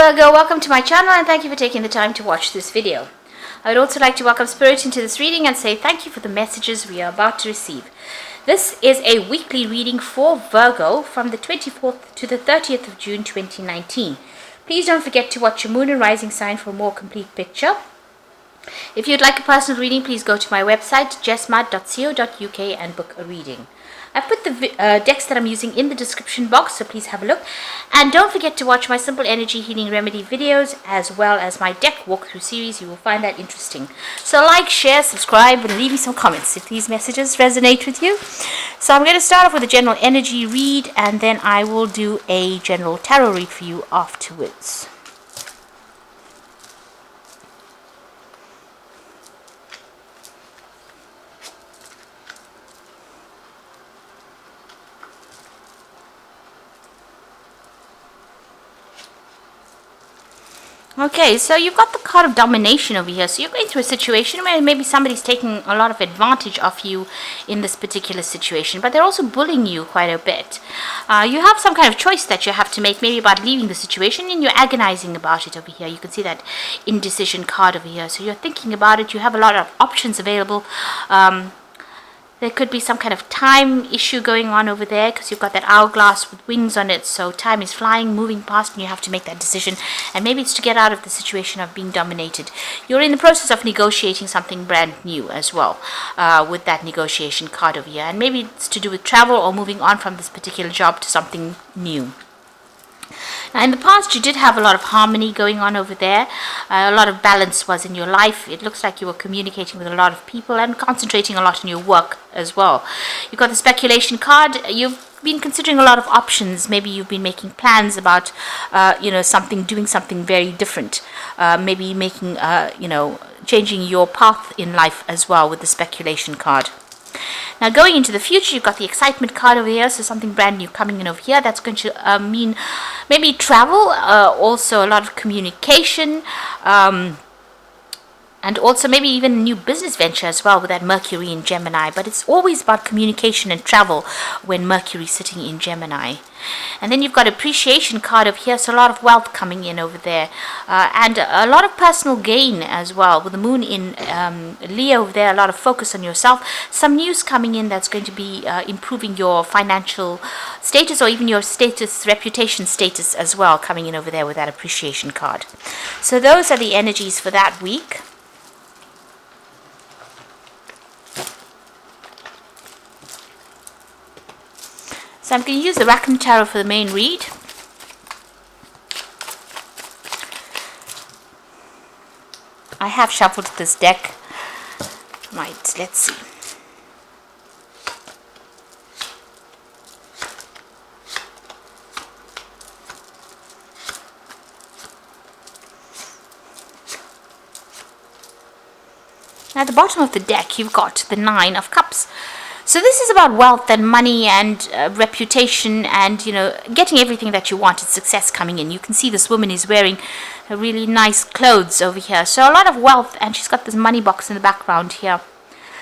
Virgo, welcome to my channel and thank you for taking the time to watch this video. I would also like to welcome Spirit into this reading and say thank you for the messages we are about to receive. This is a weekly reading for Virgo from the 24th to the 30th of June 2019. Please don't forget to watch your moon and rising sign for a more complete picture. If you'd like a personal reading, please go to my website jessmud.co.uk and book a reading. I've put the decks that I'm using in the description box, so please have a look. And don't forget to watch my Simple Energy Healing Remedy videos as well as my deck walkthrough series. You will find that interesting. So like, share, subscribe, and leave me some comments if these messages resonate with you. So I'm going to start off with a general energy read, and then I will do a general tarot read for you afterwards. Okay, so you've got the card of domination over here. So you're going through a situation where maybe somebody's taking a lot of advantage of you in this particular situation, but they're also bullying you quite a bit. You have some kind of choice that you have to make, maybe about leaving the situation, and you're agonizing about it over here. You can see that indecision card over here. So you're thinking about it. You have a lot of options available. There could be some kind of time issue going on over there because you've got that hourglass with wings on it. So time is flying, moving past, and you have to make that decision. And maybe it's to get out of the situation of being dominated. You're in the process of negotiating something brand new as well with that negotiation card over here. And maybe it's to do with travel or moving on from this particular job to something new. Now, in the past, you did have a lot of harmony going on over there. A lot of balance was in your life. It looks like you were communicating with a lot of people and concentrating a lot on your work as well. You've got the speculation card. You've been considering a lot of options. Maybe you've been making plans about, doing something very different. Maybe making, changing your path in life as well with the speculation card. Now, going into the future, you've got the excitement card over here, so something brand new coming in over here. That's going to mean maybe travel, also a lot of communication, and also maybe even a new business venture as well with that Mercury in Gemini. But it's always about communication and travel when Mercury's sitting in Gemini. And then you've got appreciation card over here, so a lot of wealth coming in over there. And a lot of personal gain as well. With the moon in Leo over there, a lot of focus on yourself. Some news coming in that's going to be improving your financial status or even your status, reputation status as well, coming in over there with that appreciation card. So those are the energies for that week. So I'm going to use the Rackham Tarot for the main read. I have shuffled this deck. Right, let's see. At the bottom of the deck, you've got the Nine of Cups. So this is about wealth and money and reputation and, getting everything that you want. It's success coming in. You can see this woman is wearing a really nice clothes over here. So a lot of wealth, and she's got this money box in the background here.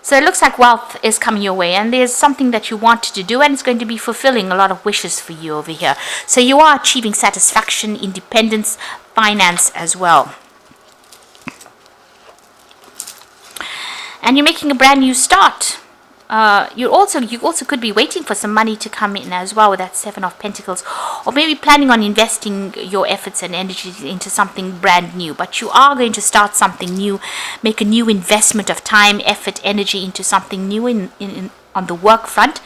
So it looks like wealth is coming your way, and there's something that you wanted to do, and it's going to be fulfilling a lot of wishes for you over here. So you are achieving satisfaction, independence, finance as well. And you're making a brand new start. You also could be waiting for some money to come in as well with that Seven of Pentacles, or maybe planning on investing your efforts and energies into something brand new. But you are going to start something new, make a new investment of time, effort, energy into something new on the work front,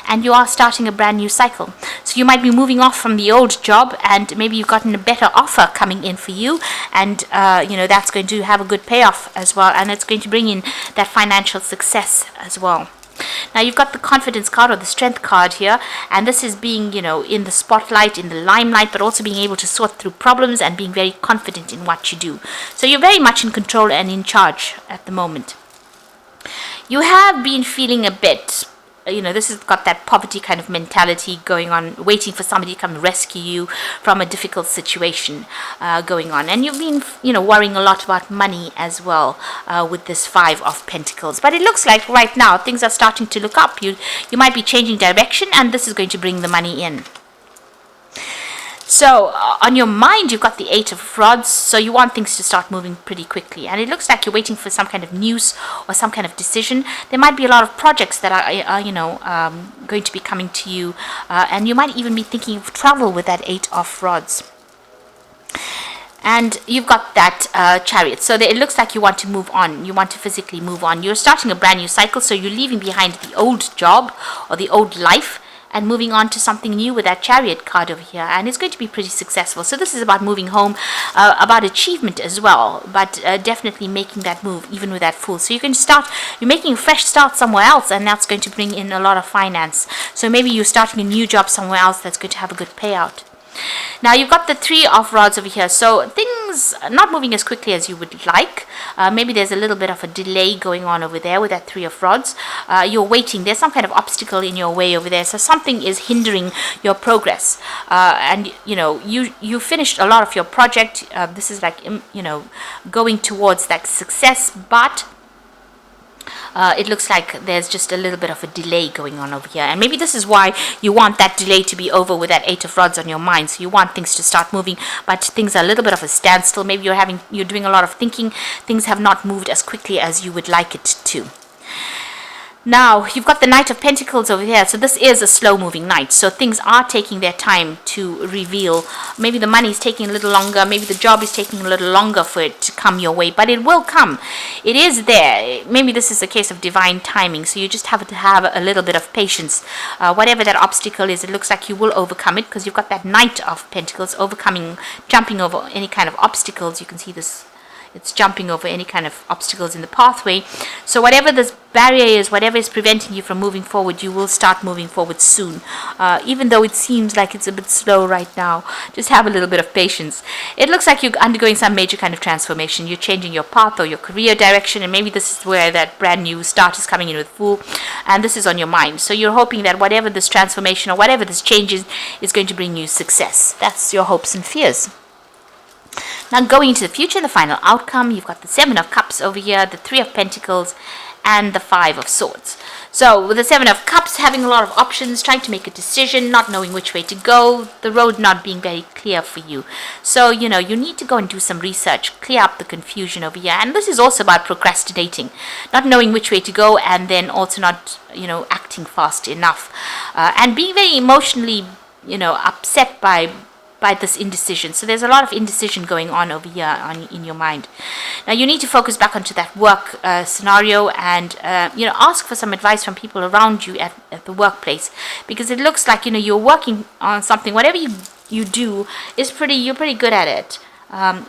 and you are starting a brand new cycle. So you might be moving off from the old job, and maybe you've gotten a better offer coming in for you, and that's going to have a good payoff as well, and it's going to bring in that financial success as well. Now you've got the confidence card or the strength card here, and this is being, in the spotlight, in the limelight, but also being able to sort through problems and being very confident in what you do. So you're very much in control and in charge at the moment. You have been feeling a bit, this has got that poverty kind of mentality going on, waiting for somebody to come rescue you from a difficult situation going on. And you've been, worrying a lot about money as well with this Five of Pentacles. But it looks like right now things are starting to look up. You might be changing direction, and this is going to bring the money in. So on your mind, you've got the Eight of Rods, so you want things to start moving pretty quickly. And it looks like you're waiting for some kind of news or some kind of decision. There might be a lot of projects that are going to be coming to you, and you might even be thinking of travel with that Eight of Rods. And you've got that Chariot. So it looks like you want to move on. You want to physically move on. You're starting a brand new cycle, so you're leaving behind the old job or the old life and moving on to something new with that Chariot card over here. And it's going to be pretty successful. So this is about moving home, about achievement as well, but definitely making that move, even with that Fool. So you're making a fresh start somewhere else, and that's going to bring in a lot of finance. So maybe you're starting a new job somewhere else that's going to have a good payout. Now you've got the Three of Rods over here, so things are not moving as quickly as you would like. Maybe there's a little bit of a delay going on over there with that Three of Rods. You're waiting. There's some kind of obstacle in your way over there, so something is hindering your progress. And you finished a lot of your project. This is like going towards that success, but it looks like there's just a little bit of a delay going on over here, and maybe this is why you want that delay to be over with that Eight of Rods on your mind. So you want things to start moving, but things are a little bit of a standstill. Maybe you're doing a lot of thinking. Things have not moved as quickly as you would like it to. Now, you've got the Knight of Pentacles over here. So this is a slow-moving knight. So things are taking their time to reveal. Maybe the money is taking a little longer. Maybe the job is taking a little longer for it to come your way. But it will come. It is there. Maybe this is a case of divine timing. So you just have to have a little bit of patience. Whatever that obstacle is, it looks like you will overcome it, because you've got that Knight of Pentacles jumping over any kind of obstacles. You can see this. It's jumping over any kind of obstacles in the pathway. So whatever this barrier is, whatever is preventing you from moving forward, you will start moving forward soon. Even though it seems like it's a bit slow right now, just have a little bit of patience. It looks like you're undergoing some major kind of transformation. You're changing your path or your career direction, and maybe this is where that brand new start is coming in with Fool, and this is on your mind. So you're hoping that whatever this transformation or whatever this change is going to bring you success. That's your hopes and fears. Now going into the future, the final outcome, you've got the Seven of Cups over here, the Three of Pentacles, and the Five of Swords. So with the Seven of Cups, having a lot of options, trying to make a decision, not knowing which way to go, the road not being very clear for you. So, you need to go and do some research, clear up the confusion over here. And this is also about procrastinating, not knowing which way to go, and then also not, acting fast enough. And being very emotionally, upset by this indecision. So there's a lot of indecision going on over here in your mind. Now you need to focus back onto that work scenario, and ask for some advice from people around you at the workplace, because it looks like you're working on something. Whatever you do is you're pretty good at it.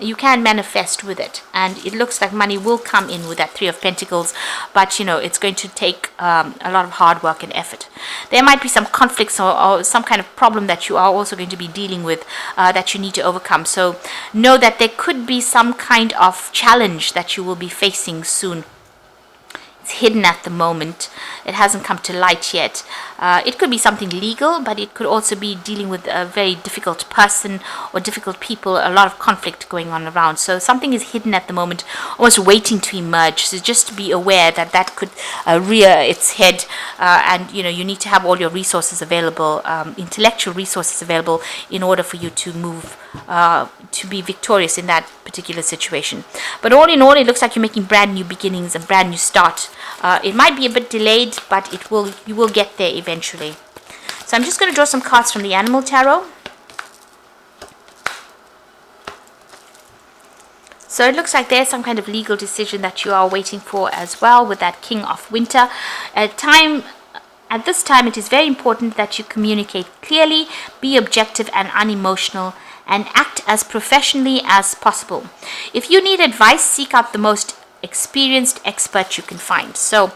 You can manifest with it, and it looks like money will come in with that Three of Pentacles, but it's going to take a lot of hard work and effort. There might be some conflicts or some kind of problem that you are also going to be dealing with that you need to overcome. So know that there could be some kind of challenge that you will be facing soon. Hidden at the moment. It hasn't come to light yet. It could be something legal, but it could also be dealing with a very difficult person or difficult people, a lot of conflict going on around. So something is hidden at the moment, almost waiting to emerge. So just be aware that could rear its head, and you need to have all your resources available, intellectual resources available, in order for you to move to be victorious in that particular situation. But all in all, it looks like you're making brand new beginnings, a brand new start. It might be a bit delayed, but you will get there eventually. So I'm just going to draw some cards from the Animal Tarot. So it looks like there's some kind of legal decision that you are waiting for as well, with that King of Winter. At this time, it is very important that you communicate clearly, be objective and unemotional, and act as professionally as possible. If you need advice, seek out the most experienced expert you can find. So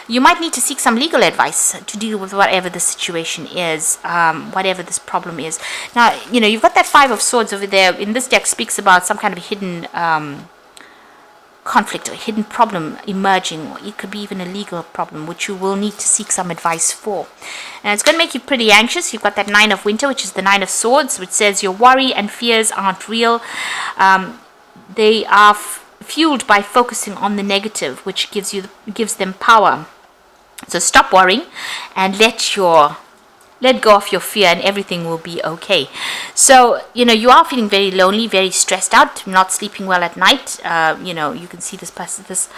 you might need to seek some legal advice to deal with whatever the situation is, whatever this problem is. Now, you've got that Five of Swords over there. In this deck, speaks about some kind of hidden conflict or hidden problem emerging, or it could be even a legal problem, which you will need to seek some advice for. And it's going to make you pretty anxious. You've got that Nine of Winter, which is the Nine of Swords, which says your worry and fears aren't real. They are fueled by focusing on the negative, which gives them power. So stop worrying and let your let go of your fear and everything will be okay. So, you are feeling very lonely, very stressed out, not sleeping well at night. You can see this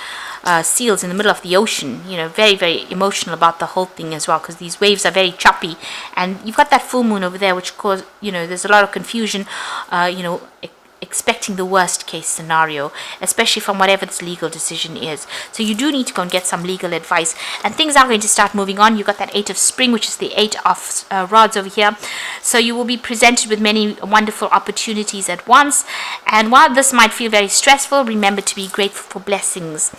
seals in the middle of the ocean, very, very emotional about the whole thing as well, because these waves are very choppy. And you've got that full moon over there, which cause, there's a lot of confusion, expecting the worst case scenario, especially from whatever this legal decision is. So you do need to go and get some legal advice, and things are going to start moving on. You got that 8 of spring, which is the 8 of rods over here. So you will be presented with many wonderful opportunities at once. And while this might feel very stressful, remember to be grateful for blessings.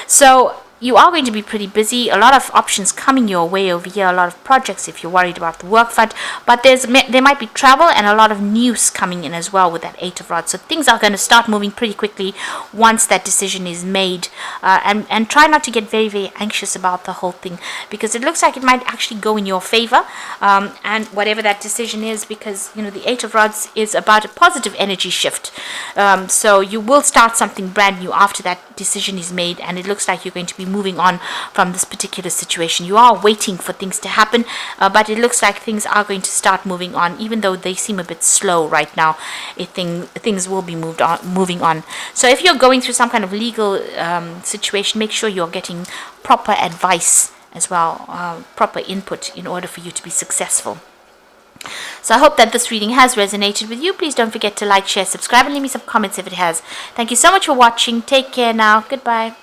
So you are going to be pretty busy. A lot of options coming your way over here, a lot of projects if you're worried about the work front, but there might be travel and a lot of news coming in as well with that 8 of rods. So things are going to start moving pretty quickly once that decision is made, and try not to get very, very anxious about the whole thing, because it looks like it might actually go in your favor, and whatever that decision is, because the 8 of rods is about a positive energy shift. So you will start something brand new after that decision is made, and it looks like you're going to be moving on from this particular situation. You are waiting for things to happen, but it looks like things are going to start moving on, even though they seem a bit slow right now. Things will be moving on. So if you're going through some kind of legal situation, make sure you're getting proper advice as well, proper input, in order for you to be successful. So I hope that this reading has resonated with you. Please don't forget to like, share, subscribe, and leave me some comments if it has. Thank you so much for watching. Take care now. Goodbye.